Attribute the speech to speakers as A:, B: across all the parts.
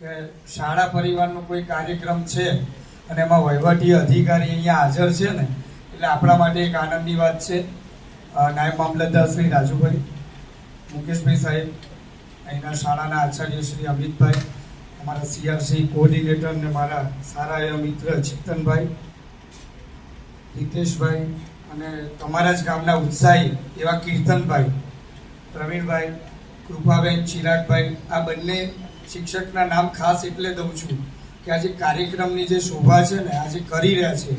A: કે શાળા પરિવારનો કોઈ કાર્યક્રમ છે અને એમાં વહીવટી અધિકારી અહીંયા હાજર છે ને, એટલે આપણા માટે એક આનંદની વાત છે. નાયબ મામલતદાર શ્રી રાજુભાઈ, મુકેશભાઈ સાહેબ, અહીંના શાળાના આચાર્ય શ્રી અમિતભાઈ, અમારા સીઆરસી કોઓર્ડિનેટર ને મારા સારા એવા મિત્ર ચેતનભાઈ, હિતેશભાઈ અને તમારા જ ગામના ઉત્સાહી એવા કીર્તનભાઈ, પ્રવીણભાઈ, કૃપાબેન, ચિરાગભાઈ, આ બંને શિક્ષકના નામ ખાસ એટલે દઉં છું કે આજે કાર્યક્રમની જે શોભા છે ને આજે કરી રહ્યા છે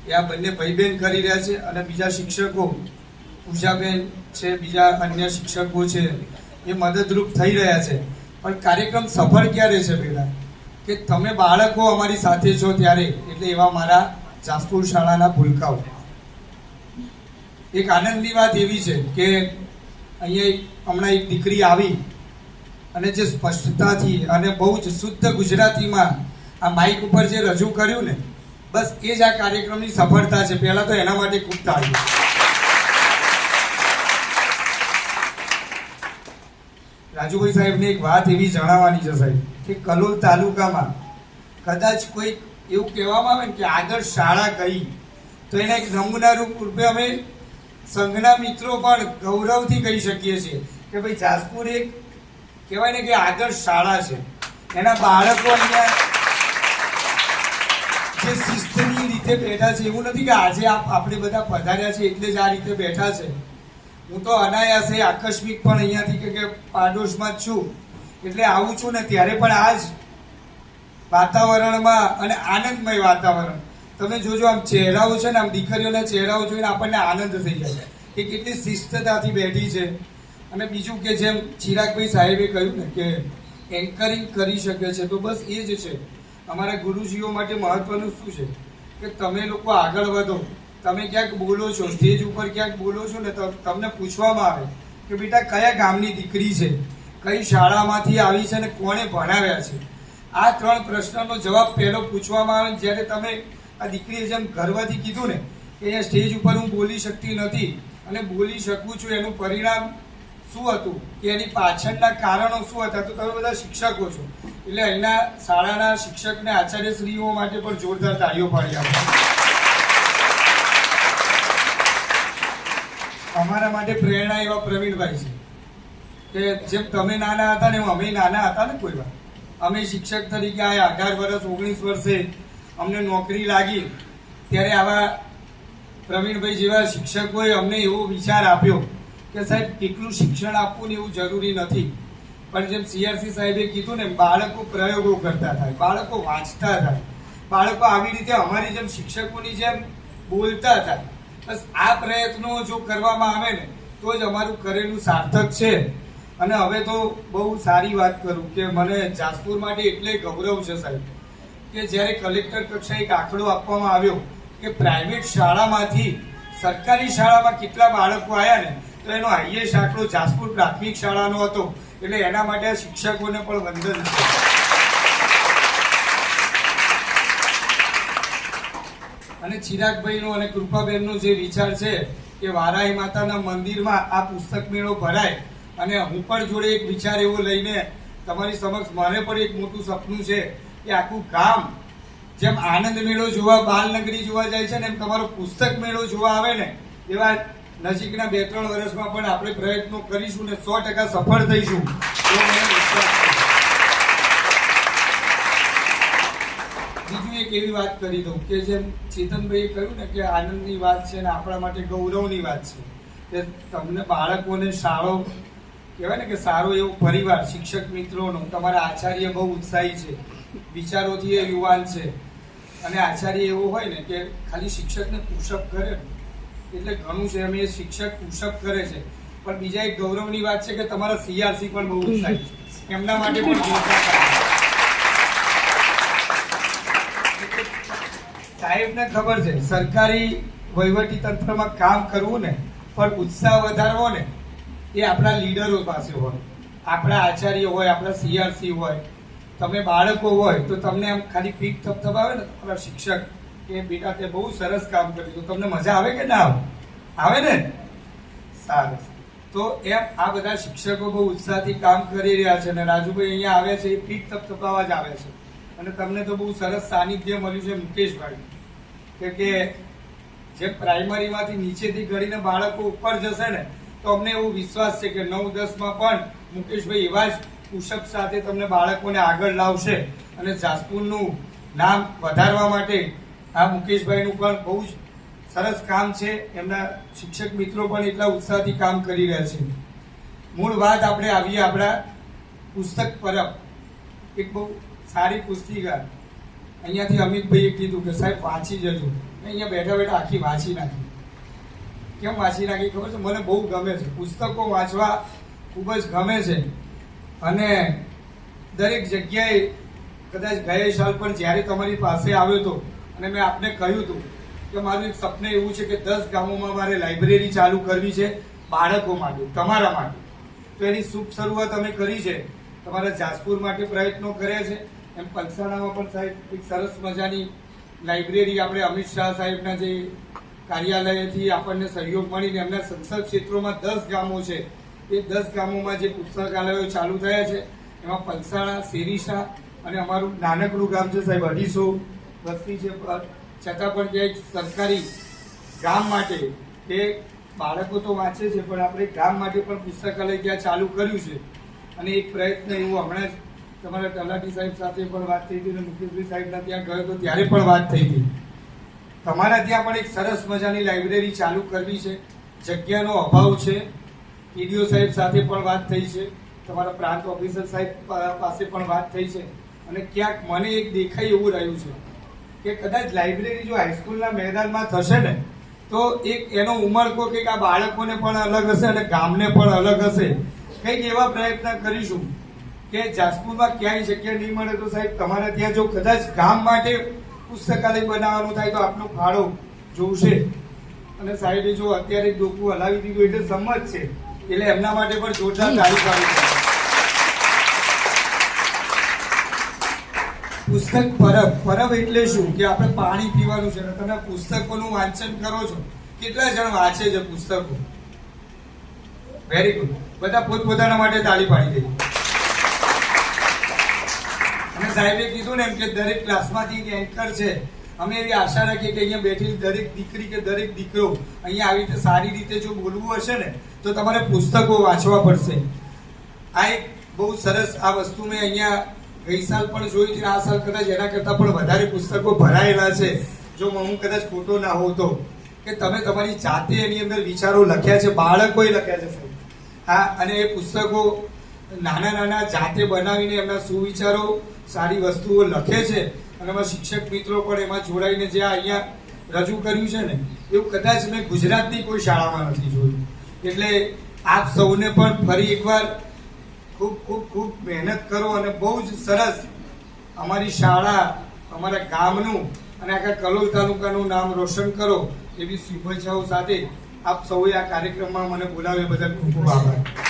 A: એ આ બંને ભાઈ બહેન કરી રહ્યા છે. અને બીજા શિક્ષકો પૂજાબેન છે, બીજા અન્ય શિક્ષકો છે, એ મદદરૂપ થઈ રહ્યા છે. પણ કાર્યક્રમ સફળ ક્યારે છે બેટા? કે તમે બાળકો અમારી સાથે છો ત્યારે. એટલે એવા મારા જાસપુર શાળાના ભૂલકાઓ. એક આનંદની વાત એવી છે કે અહીંયા હમણાં એક દીકરી આવી અને જે સ્પષ્ટતાથી અને બહુ જ શુદ્ધ ગુજરાતીમાં આ માઇક ઉપર જે રજૂ કર્યું ને, બસ એ જ આ કાર્યક્રમની સફળતા છે. પહેલા તો એના માટે ખૂબ તાળીઓ. રાજુભાઈ સાહેબને એક વાત એવી જણાવવાની છે સાહેબ કે કલોલ તાલુકામાં કદાચ કોઈ એવું કહેવામાં આવે ને કે આગળ શાળા કઈ, તો એના એક નમૂના રૂપે અમે સંઘના મિત્રો પણ ગૌરવથી કહી શકીએ છીએ કે ભાઈ જાસપુર એક કહેવાય ને કે આગળ શાળા છે. એના બાળકો અહીંયા જે શિસ્તની રીતે બેઠા છે, એવું નથી કે આજે આપણે બધા પધાર્યા છે એટલે જ આ રીતે બેઠા છે. હું તો અનાયાસે આકસ્મિક પણ અહીંયાથી કે પાડોશમાં જ છું એટલે આવું છું ને, ત્યારે પણ આ જ વાતાવરણમાં અને આનંદમય વાતાવરણ. તમે જોજો આમ ચહેરાઓ છે ને, આમ દીકરીઓના ચહેરાઓ જોઈને આપણને આનંદ થઈ જાય કે કેટલી શિસ્તતાથી બેઠી છે. અને બીજું કે જેમ ચિરાગભાઈ સાહેબે કહ્યું ને કે એન્કરિંગ કરી શકે છે, તો બસ એ જ છે અમારા ગુરુજીઓ માટે મહત્વનું. શું છે કે તમે લોકો આગળ વધો. તમે ક્યાંક બોલો છો, સ્ટેજ ઉપર ક્યાંક બોલો છો ને, તો તમને પૂછવામાં આવે કે બેટા કયા ગામની દીકરી છે, કઈ શાળામાંથી આવી છે અને કોણે ભણાવ્યા છે. આ 3 પ્રશ્નનો જવાબ પહેલો પૂછવામાં આવે. જ્યારે તમે આ દીકરીએ જેમ ગર્વથી કીધું ને કે અહીંયા સ્ટેજ ઉપર હું બોલી શકતી નથી અને બોલી શકું છું, એનું પરિણામ શું હતું કે એની પાછળના કારણો શું હતા, તો તમે બધા શિક્ષકો છો એટલે અહીંના શાળાના શિક્ષકને આચાર્યશ્રીઓ માટે પણ જોરદાર તાળીઓ પાડી આપો. અમારા માટે પ્રેરણા એવા પ્રવીણભાઈ છે કે જેમ તમે નાના હતા ને એમ અમે નાના હતા ને. કોઈ વાર અમે શિક્ષક તરીકે આવ્યા 18 વર્ષ 19 વર્ષે અમને નોકરી લાગી, ત્યારે આવા પ્રવીણભાઈ જેવા શિક્ષકોએ અમને એવો વિચાર આપ્યો કે સાહેબ કેટલું શિક્ષણ આપવું ને એવું જરૂરી નથી, પણ જેમ સીઆરસી સાહેબે કીધું ને, બાળકો પ્રયોગો કરતા થાય, બાળકો વાંચતા થાય, બાળકો આવી રીતે અમારી જેમ શિક્ષકોની જેમ બોલતા થાય. બસ આ પ્રયત્નો જો કરવામાં આવે ને તો જ અમારું કરેલું સાર્થક છે. અને હવે તો બહુ સારી વાત કરું કે મને જાસપુર માટે એટલે ગૌરવ છે સાહેબ કે જ્યારે કલેક્ટર કક્ષાએ એક આંકડો આપવામાં આવ્યો કે પ્રાઇવેટ શાળામાંથી સરકારી શાળામાં કેટલા બાળકો આવ્યા ને, તો એનો હાઈએસ્ટ આંકડો જાસપુર પ્રાથમિક શાળાનો હતો. એટલે એના માટે આ શિક્ષકોને પણ વંદન છે. અને ચિરાગભાઈનો અને કૃપાબેનનો જે વિચાર છે કે વારાહી માતાના મંદિરમાં આ પુસ્તક મેળો ભરાય, અને હું પણ જોડે એક વિચાર એવો લઈને તમારી સમક્ષ, મને પણ એક મોટું સપનું છે કે આખું ગામ જેમ આનંદ મેળો જોવા, બાલનગરી જોવા જાય છે ને, એમ તમારો પુસ્તક મેળો જોવા આવે ને, એવા નજીકના 2-3 વર્ષમાં પણ આપણે પ્રયત્નો કરીશું ને 100% સફળ થઈશું. બીજું એક એવી વાત કરી દઉં કે જેમ ચેતનભાઈએ કહ્યું ને કે આનંદની વાત છે ને આપણા માટે ગૌરવની વાત છે કે તમને બાળકોને શાળો કહેવાય ને કે સારો એવો પરિવાર, શિક્ષક મિત્રોનો, તમારા આચાર્ય બહુ ઉત્સાહી છે, વિચારોથી એ યુવાન છે. અને આચાર્ય એવો હોય ને કે ખાલી શિક્ષકને પુશઅપ કરે એટલે ઘણું છે. એમ એ શિક્ષક પુશઅપ કરે છે, પણ બીજા એક ગૌરવની વાત છે કે તમારા સીઆરસી પણ બહુ ઉત્સાહી છે. એમના માટે પણ સાહેબને ખબર છે સરકારી વહીવટી તંત્રમાં કામ કરવું ને, પણ ઉત્સાહ વધારવો ને એ આપણા લીડરો પાસે હોય, આપણા આચાર્ય હોય, આપણા સીઆરસી હોય, તમે બાળકો હોય તો તમને આમ ખાલી પીઠ થપથપાવે ને તમારા શિક્ષક કે બેટા તે બહુ સરસ કામ કર્યું, તો તમને મજા આવે કે ના આવે? આવે ને? સારું. તો એમ આ બધા શિક્ષકો બહુ ઉત્સાહથી કામ કરી રહ્યા છે અને રાજુભાઈ અહીંયા આવે છે એ પીઠ તપતપાવા જ આવે છે અને તમને તો બહુ સરસ સાનિધ્ય મળ્યું છે મુકેશભાઈ કે જે પ્રાઇમરીમાંથી નીચેથી ગણીને બાળકો ઉપર જશે ને તો અમને એવો વિશ્વાસ છે કે 9-10 માં પણ મુકેશભાઈ એવા જ પુશઅપ સાથે તમને બાળકોને આગળ લાવશે અને જાસપુરનું નામ વધારવા માટે આ મુકેશભાઈનું પણ બહુ જ સરસ કામ છે. એમના શિક્ષક મિત્રો પણ એટલા ઉત્સાહથી કામ કરી રહ્યા છે. મૂળ વાત આપણે આવીએ આપણા પુસ્તક પરબ. એક બહુ સારી પુસ્તિકા અહીંયાથી અમિતભાઈએ કીધું કે સાહેબ વાંચી જજો. અહીંયા બેઠા બેઠા આખી વાંચી નાખી. કેમ વાંચી નાખી ખબર છે? મને બહુ ગમે છે પુસ્તકો વાંચવા, ખૂબ જ ગમે છે. અને દરેક જગ્યાએ કદાચ ગયા સાલ પણ જ્યારે તમારી પાસે આવ્યો હતો અને મેં આપને કહ્યું હતું કે મારું એક સપનું એવું છે કે 10 ગામોમાં મારે લાઇબ્રેરી ચાલુ કરવી છે બાળકો માટે, તમારા માટે. તો એની શુભ શરૂઆત અમે કરી છે. તમારા જાસપુર માટે પ્રયત્નો કર્યા છે. એમ પલસાણામાં પણ સાહેબ એક સરસ મજાની લાઇબ્રેરી આપણે અમિત શાહ સાહેબના જે કાર્યાલયથી આપણને સહયોગ મળીને એમના સંસદ ક્ષેત્રોમાં 10 ગામો છે. એ 10 ગામોમાં જે પુસ્તકાલયો ચાલુ થયા છે એમાં પલસાણા, શેરીશા અને અમારું નાનકડું ગામ છે સાહેબ, 250 વસ્તી છે. છતાં પણ ત્યાં એક સરકારી ગામ માટે કે બાળકો તો વાંચે છે પણ આપણે ગામ માટે પણ પુસ્તકાલય ત્યાં ચાલુ કર્યું છે. અને એક પ્રયત્ન એવું હમણાં જ તમારા તલાટી સાહેબ સાથે પણ વાત થઈ હતી અને મુકેશભાઈ સાહેબના ત્યાં ગયો તો ત્યારે પણ વાત થઈ હતી. તમારા ત્યાં પણ એક સરસ મજાની લાઇબ્રેરી ચાલુ કરવી છે. જગ્યાનો અભાવ છે. ઈડીઓ સાહેબ સાથે પણ વાત થઈ છે. તમારા પ્રાંત ઓફિસર સાહેબ પાસે પણ વાત થઈ છે. અને ક્યાંક મને એક દેખાય એવું રહ્યું છે કે કદાચ લાઇબ્રેરી જો હાઈસ્કૂલના મેદાનમાં થશે ને તો એક એનો ઉમળકો કંઈક આ બાળકોને પણ અલગ હશે અને ગામને પણ અલગ હશે. કંઈક એવા પ્રયત્ન કરીશું કે જાસપુરમાં ક્યાંય જગ્યા નહીં મળે તો સાહેબ તમારા ત્યાં જો કદાચ ગામ માટે પુસ્તકાલય બનાવવાનું થાય તો આપનો ફાળો જોશે. અને સાહેબે જો અત્યારે ડોકું હલાવી દીધું એટલે સંમત છે, એટલે એમના માટે પણ જોરદાર તારીફ આવી છે. પુસ્તક પરબ એટલે શું કે આપણે પાણી પીવાનું છે. તમે પુસ્તકોનું વાંચન કરો છો, કેટલા જણ વાંચે છે પુસ્તકો? Very good. બધા પોતપોતાના માટે તાળી પાડી દઈએ. અને સાહેબે કીધું ને એમ કે દરેક ક્લાસમાંથી એક એન્કર છે. અમે એવી આશા રાખીએ કે અહીંયા બેઠેલી દરેક દીકરી કે દરેક દીકરો અહીંયા આવી રીતે સારી રીતે જો બોલવું હશે ને તો તમારે પુસ્તકો વાંચવા પડશે. આ એક બહુ સરસ આ વસ્તુ મેં અહીંયા ગઈ સાલ પણ જોઈ હતી. આ સાલ કદાચ એના કરતા પણ વધારે પુસ્તકો ભરાયેલા છે. જો હું કદાચ ખોટો ના હોઉં તો કે તમે તમારી જાતે એની અંદર વિચારો લખ્યા છે, બાળકોએ લખ્યા છે સાહેબ. હા, અને એ પુસ્તકો નાના નાના જાતે બનાવીને એમના સુવિચારો, સારી વસ્તુઓ લખે છે. અને એમાં શિક્ષક મિત્રો પણ એમાં જોડાઈને જે અહીંયા રજૂ કર્યું છે ને એવું કદાચ મેં ગુજરાતની કોઈ શાળામાં નથી જોયું. એટલે આપ સૌને પણ ફરી એકવાર ખૂબ ખૂબ ખૂબ મહેનત કરો અને બહુ જ સરસ અમારી શાળા, અમારા ગામનું અને આખા કલોલ તાલુકાનું નામ રોશન કરો એવી શુભેચ્છાઓ સાથે આપ સૌએ આ કાર્યક્રમમાં મને બોલાવ્યા બદલ ખૂબ ખૂબ આભાર.